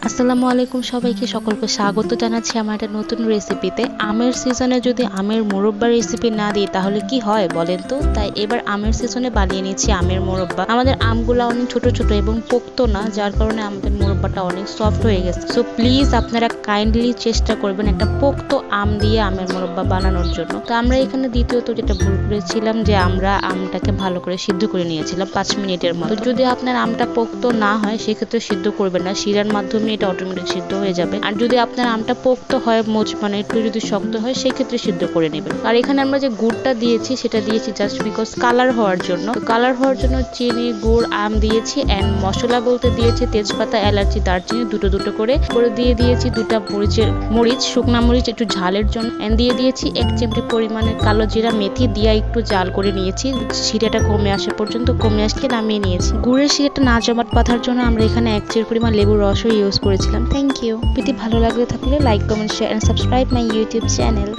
আসসালামু আলাইকুম সবাইকে সকলকে স্বাগত জানাচ্ছি আমার একটা নতুন রেসিপিতে। আমের সিজনে যদি আমের মোরব্বা রেসিপি না দিই তাহলে কি হয় বলেন তো। তাই এবার আমের সিজনে বানিয়ে নিচ্ছি আমের মোরব্বা। আমাদের আমগুলো অনেক ছোট ছোট এবং পোক্ত না, যার কারণে আমাদের মোরব্বাটা অনেক সফট হয়ে গেছে। সো প্লিজ আপনারা কাইন্ডলি চেষ্টা করবেন একটা পোক্ত আম দিয়ে আমের মোরব্বা বানানোর জন্য। তো আমরা এখানে দ্বিতীয়ত যেটা ভুল করেছিলাম যে আমরা আমটাকে ভালো করে সিদ্ধ করে নিয়েছিলাম 5 মিনিটের মতো। যদি আপনার আমটা পোক্ত না হয় সেক্ষেত্রে সিদ্ধ করবেন না, শিরার মাধ্যমে এটা অটোমেটিক সিদ্ধ হয়ে যাবে। আর যদি আপনার আমটা পোক্ত হয় মানে একটু যদি শক্ত হয় সেক্ষেত্রে সিদ্ধ করে নেবেন। আর এখানে আমরা যে গুড়টা দিয়েছি সেটা দিয়েছি জাস্ট বিকজ কালার হওয়ার জন্য। কালার হওয়ার জন্য চিনি, গুড়, আম দিয়েছি। অ্যান্ড মশলা বলতে দিয়েছি তেজপাতা, এলাচি, দারচিনি দুটো করে দিয়ে দিয়েছি 2টা মরিচ, শুকনা মরিচ একটু ঝালের জন্য। অ্যান্ড দিয়ে দিয়েছি 1 চিমটি পরিমাণের কালো জিরা, মেথি দিয়ে একটু জাল করে নিয়েছি। শিরাটা কমে আসা পর্যন্ত, কমে আসলে নামিয়ে নিয়েছি। গুড়ের শিরাটা না জমাট বাঁধার জন্য আমরা এখানে 1 চিমটি পরিমাণ লেবুর রসও ইউজ করেছিলাম। Thank you. ভিডিওটি ভালো লাগলে থাকলে like, comment, share and subscribe my YouTube channel.